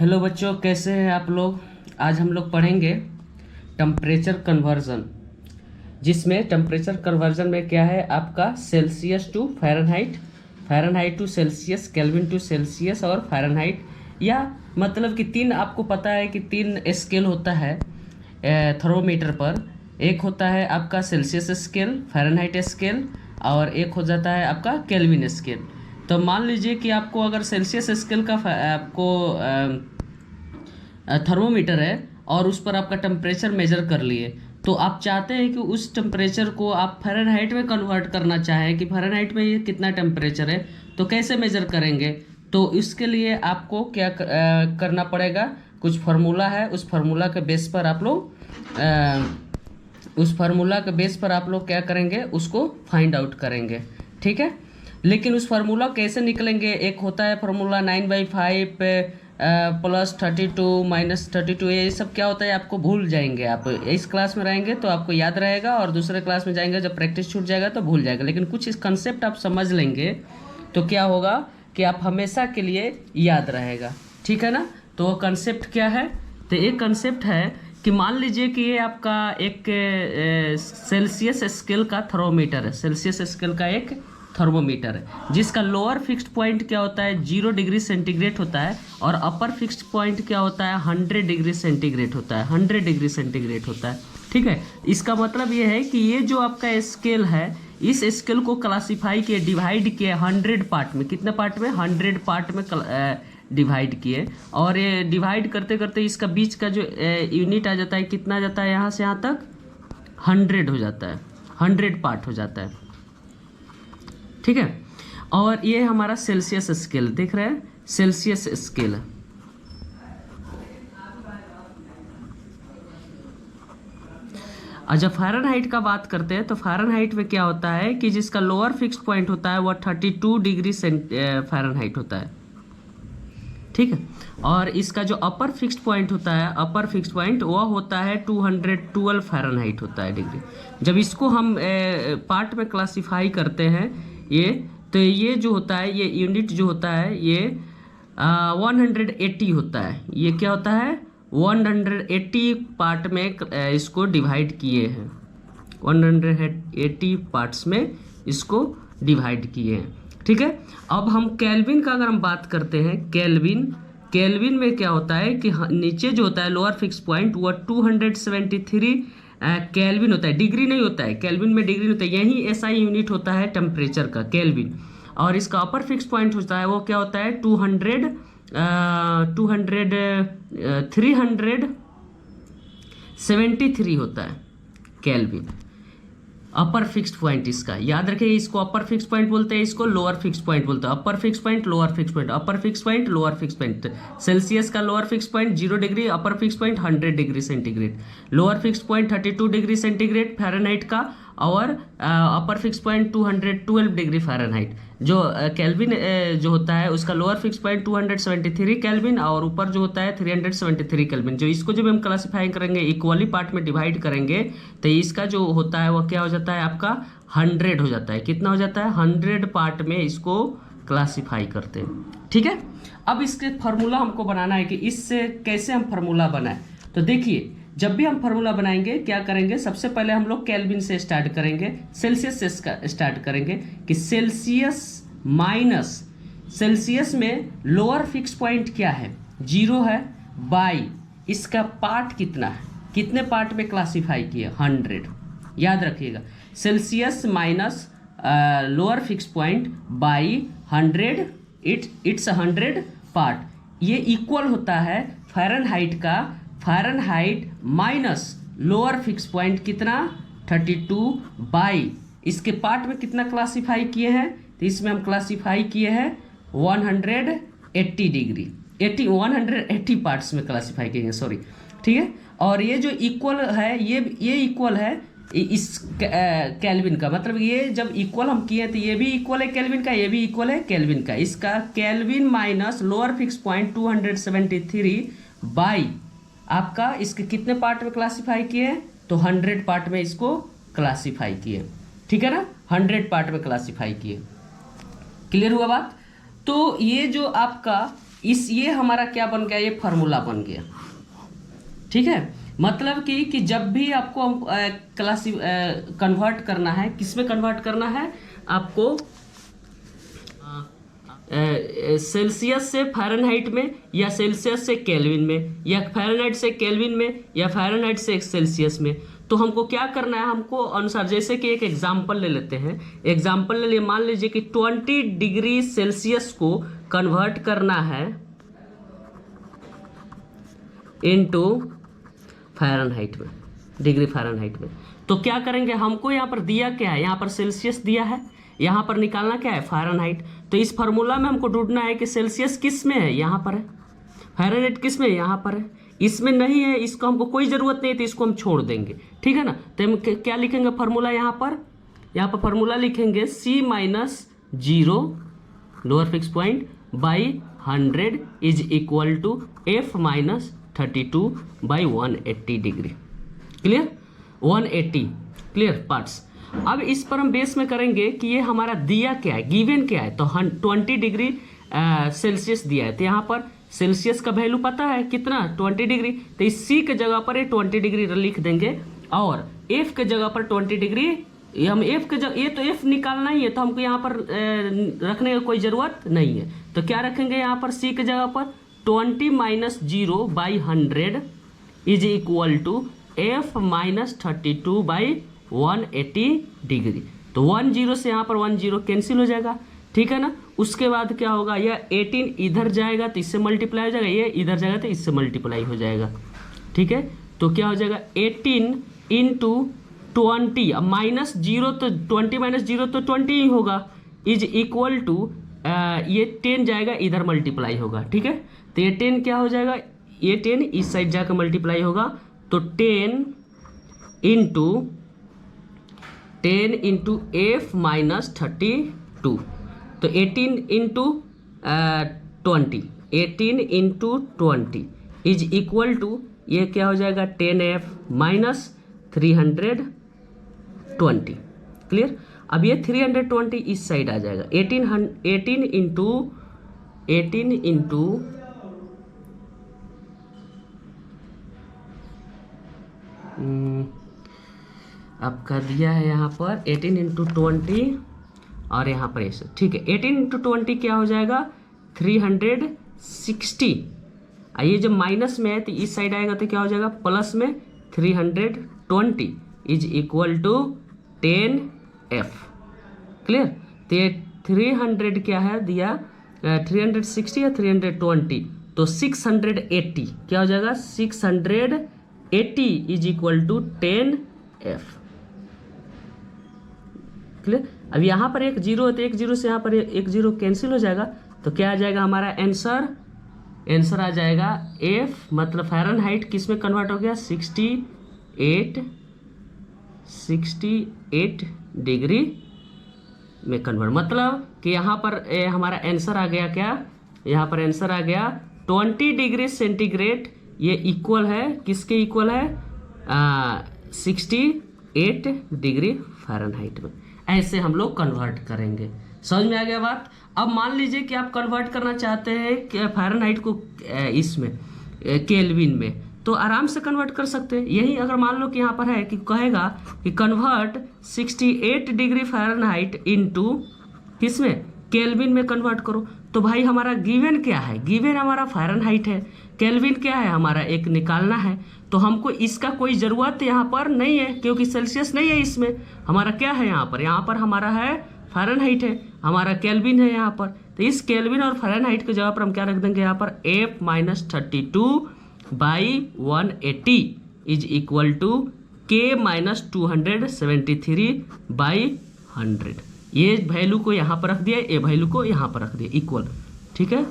Hello बच्चों, कैसे हैं आप लोग। आज हम लोग पढ़ेंगे टेम्परेचर कन्वर्जन, जिसमें टेम्परेचर कन्वर्जन में क्या है आपका Celsius to Fahrenheit, Fahrenheit to Celsius, Kelvin to Celsius और फ़ारेनहाइट। या मतलब कि तीन, आपको पता है कि तीन स्केल होता है थर्मोमीटर पर। एक होता है आपका सेल्सियस स्केल, फ़ारेनहाइट स्केल, और एक हो जाता है आपका केल्विन स्केल। तो मान लीजिए कि आपको अगर सेल्सियस स्केल का आपको थर्मोमीटर है और उस पर आपका टेम्परेचर मेजर कर लिए, तो आप चाहते हैं कि उस टेम्परेचर को आप फ़ारेनहाइट में कन्वर्ट करना चाहें कि फ़ारेनहाइट में ये कितना टेम्परेचर है, तो कैसे मेजर करेंगे। तो इसके लिए आपको क्या करना पड़ेगा, कुछ फार्मूला है, उस फार्मूला के बेस पर आप लोग क्या करेंगे, उसको फाइंड आउट करेंगे। ठीक है, लेकिन उस फार्मूला कैसे निकलेंगे। एक होता है फार्मूला 9/5 +32 -32, ये सब क्या होता है आपको भूल जाएंगे। आप इस क्लास में रहेंगे तो आपको याद रहेगा, और दूसरे क्लास में जाएंगे जब प्रैक्टिस छूट जाएगा तो भूल जाएगा। लेकिन कुछ इस कंसेप्ट आप समझ लेंगे तो क्या होगा कि आप हमेशा के लिए याद रहेगा। ठीक है ना। तो वो कंसेप्ट क्या है, तो एक कंसेप्ट है कि मान लीजिए कि ये आपका एक सेल्सियस स्केल का थर्मोमीटर है, सेल्सियस स्केल का एक थर्मोमीटर है, जिसका लोअर फिक्स्ड पॉइंट क्या होता है 0 डिग्री सेंटीग्रेड होता है, और अपर फिक्स्ड पॉइंट क्या होता है 100 डिग्री सेंटीग्रेड होता है, 100 डिग्री सेंटीग्रेड होता है। ठीक है, इसका मतलब ये है कि ये जो आपका स्केल है, इस स्केल को क्लासीफाई किए, डिवाइड किए 100 पार्ट में। कितने पार्ट में, 100 पार्ट में डिवाइड किए, और ये डिवाइड करते करते इसका बीच का जो यूनिट आ जाता है, कितना आ जाता है, यहाँ से यहाँ तक 100 हो जाता है, 100 पार्ट हो जाता है। ठीक है, और ये हमारा सेल्सियस स्केल देख रहे हैं, सेल्सियस स्केल है। और जब फ़ारेनहाइट का बात करते हैं तो फ़ारेनहाइट में क्या होता है कि जिसका लोअर फिक्स्ड पॉइंट होता है वह 32 डिग्री फ़ारेनहाइट होता है। ठीक है, और इसका जो अपर फिक्स्ड पॉइंट होता है, अपर फिक्स्ड पॉइंट वह होता है 212 फ़ारेनहाइट होता है डिग्री। जब इसको हम पार्ट में क्लासीफाई करते हैं ये, तो ये जो होता है, ये यूनिट जो होता है ये 180 होता है। ये क्या होता है, 180 पार्ट में इसको डिवाइड किए हैं, 180 पार्ट्स में इसको डिवाइड किए हैं। ठीक है, अब हम केल्विन का अगर हम बात करते हैं, केल्विन में क्या होता है कि नीचे जो होता है लोअर फिक्स पॉइंट वह 273 केल्विन होता है, डिग्री नहीं होता है। केल्विन में डिग्री नहीं होता है, यही एसआई यूनिट होता है टेम्परेचर का, केल्विन। और इसका अपर फिक्स पॉइंट होता है वो क्या होता है 373 होता है केल्विन, अपर फिक्स्ड पॉइंट। इसका याद रखिए, इसको अपर फिक्स पॉइंट बोलते हैं, इसको लोअर फिक्स पॉइंट बोलते हैं। Upper fix point, lower fix point, upper fix point, lower fix point. Celsius का lower fix point 0 degree, upper fix point 100 degree centigrade, lower fix point 32 degree centigrade Fahrenheit का, और upper fix point 212 degree Fahrenheit. जो Kelvin जो होता है उसका lower fix point 273 kelvin, और ऊपर जो होता है 373 केल्विन। जो इसको जब हम क्लासीफाई करेंगे, इक्वली पार्ट में डिवाइड करेंगे, तो इसका जो होता है वो क्या हो जाता है आपका 100 हो जाता है। कितना हो जाता है, 100 पार्ट में इसको क्लासीफाई करते हैं। ठीक है, अब इसके फार्मूला हमको बनाना है कि इससे कैसे हम फार्मूला बनाएं। तो देखिए, जब भी हम फार्मूला बनाएंगे क्या करेंगे, सबसे पहले हम लोग केल्विन से स्टार्ट करेंगे, सेल्सियस से स्टार्ट करेंगे कि सेल्सियस माइनस, सेल्सियस में लोअर फिक्स पॉइंट क्या है 0 है, बाई इसका पार्ट कितना है, कितने पार्ट में क्लासीफाई किया 100। याद रखिएगा, Celsius minus lower fix point by 100, it's 100 part. ये इक्वल होता है फ़ारेनहाइट का, Fahrenheit minus lower fix point कितना 32 बाई इसके पार्ट में कितना क्लासीफाई किए हैं, तो इसमें हम क्लासीफाई किए हैं 180 डिग्री, 180 पार्ट्स में क्लासीफाई किए हैं, सॉरी। ठीक है, और ये जो इक्वल है, ये इक्वल है इस केल्विन का, मतलब ये जब इक्वल हम किए तो ये भी इक्वल है केल्विन का, ये भी इक्वल है केल्विन का। इसका kelvin minus lower fix point 273 by आपका इसके कितने पार्ट में क्लासीफाई किए, तो 100 पार्ट में इसको क्लासीफाई किए। ठीक है ना, 100 पार्ट में क्लासीफाई किए। क्लियर हुआ बात। तो ये जो आपका ये हमारा क्या बन गया, ये फार्मूला बन गया। ठीक है, मतलब कि जब भी आपको क्लास कन्वर्ट करना है, किस में कन्वर्ट करना है आपको, सेल्सियस से फ़ारेनहाइट में, या सेल्सियस से केल्विन में, या फ़ारेनहाइट से केल्विन में, या फ़ारेनहाइट से सेल्सियस में, तो हमको क्या करना है, हमको अनुसार, जैसे कि एक एग्जांपल ले लेते हैं। एग्जांपल ले लिए, मान लीजिए कि 20 डिग्री सेल्सियस को कन्वर्ट करना है इनटू फ़ारेनहाइट में, डिग्री फ़ारेनहाइट में। तो क्या करेंगे, हमको यहाँ पर दिया क्या है, यहाँ पर सेल्सियस दिया है, यहाँ पर निकालना क्या है, फ़ारेनहाइट। तो इस फार्मूला में हमको ढूंढना है कि सेल्सियस किस में है, यहाँ पर है, फ़ारेनहाइट किस में है, यहाँ पर है, इसमें नहीं है, इसको हमको कोई ज़रूरत नहीं है, तो इसको हम छोड़ देंगे। ठीक है ना, तो हम क्या लिखेंगे फार्मूला, यहाँ पर फार्मूला लिखेंगे C-0 lower fix point by 100 is equal to F-32/180 degree. Clear, 180 clear parts. अब इस पर हम बेस में करेंगे कि ये हमारा दिया क्या है, गिवन क्या है। तो 20 डिग्री सेल्सियस दिया है, तो यहाँ पर सेल्सियस का वैल्यू पता है कितना, 20 डिग्री। तो इस C के जगह पर ये 20 डिग्री लिख देंगे, और F के जगह पर 20 डिग्री, ये हम F के जगह, ये तो F निकालना ही है, तो हमको यहाँ पर रखने की कोई ज़रूरत नहीं है। तो क्या रखेंगे यहाँ पर C के जगह पर 20-0/100 is equal to F-32/180 degree. तो 10 से यहाँ पर 10 कैंसिल हो जाएगा। ठीक है ना, उसके बाद क्या होगा, यह 18 इधर जाएगा तो इससे मल्टीप्लाई हो जाएगा, ये इधर जाएगा तो इससे मल्टीप्लाई हो जाएगा। ठीक है, तो क्या हो जाएगा 18 इंटू 20, अब -0 तो 20 - 0 तो 20 ही होगा, इज इक्वल टू ये 10 जाएगा इधर मल्टीप्लाई होगा। ठीक है, तो ये 10 क्या हो जाएगा, ये 10 इस साइड जाकर मल्टीप्लाई होगा, तो 10 इंटू F-32, तो 18 into 20, 18 into 20 is equal to, ये क्या हो जाएगा 10F माइनस 320। क्लियर, अब ये 320 इस साइड आ जाएगा, 18 इंटू आपका दिया है यहाँ पर 18 इंटू 20, और यहाँ पर ऐसे। ठीक है, 18 इंटू 20 क्या हो जाएगा 360, ये जब माइनस में है तो इस साइड आएगा तो क्या हो जाएगा प्लस में 320 is equal to 10F। Clear, तो ये 300 क्या है दिया, 360 या 320, तो 680 क्या हो जाएगा 680 is equal to 10F। Clear, अब यहाँ पर एक जीरो है तो एक जीरो से यहाँ पर एक जीरो कैंसिल हो जाएगा, तो क्या आ जाएगा हमारा आंसर आ जाएगा F, मतलब फ़ारेनहाइट किस में कन्वर्ट हो गया 68 डिग्री में कन्वर्ट, मतलब कि यहाँ पर हमारा आंसर आ गया क्या, यहाँ पर आंसर आ गया 20 डिग्री सेंटीग्रेड, ये इक्वल है किसके इक्वल है 68 डिग्री फ़ारेनहाइट में। ऐसे हम लोग कन्वर्ट करेंगे। समझ में आ गया बात। अब मान लीजिए कि आप कन्वर्ट करना चाहते हैं फ़ारेनहाइट को इसमें केल्विन में, तो आराम से कन्वर्ट कर सकते हैं। यही अगर मान लो कि यहाँ पर है कि कहेगा कि कन्वर्ट 68 डिग्री फ़ारेनहाइट इनटू किसमें केल्विन में कन्वर्ट करो, तो भाई हमारा गिवन क्या है, गिवन हमारा फ़ारेनहाइट है, केल्विन क्या है हमारा एक निकालना है, तो हमको इसका कोई ज़रूरत यहाँ पर नहीं है क्योंकि सेल्सियस नहीं है इसमें, हमारा क्या है यहाँ पर हमारा है फ़ारेनहाइट है, हमारा केल्विन है यहाँ पर। तो इस केल्विन और फ़ारेनहाइट की जगह पर हम क्या रख देंगे यहाँ पर F-32/180 is equal to K-273/100। ये वैल्यू को यहाँ पर रख दिया, ये वैल्यू को यहाँ पर रख दिया इक्वल। ठीक है,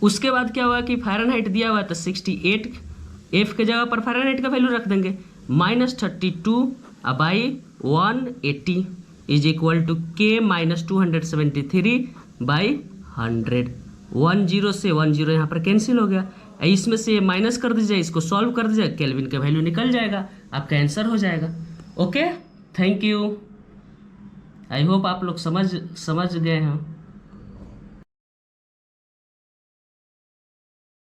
उसके बाद क्या हुआ कि फ़ारेनहाइट दिया हुआ है तो 68, F के जगह पर फ़ारेनहाइट का वैल्यू रख देंगे -32/180 इज इक्वल टू K-273/100। 10 से 10 यहाँ पर कैंसिल हो गया, इसमें से माइनस कर दीजिए, इसको सॉल्व कर दीजिए, केल्विन का वैल्यू निकल जाएगा, आपका आंसर हो जाएगा। Okay, thank you, I hope आप लोग समझ गए हैं।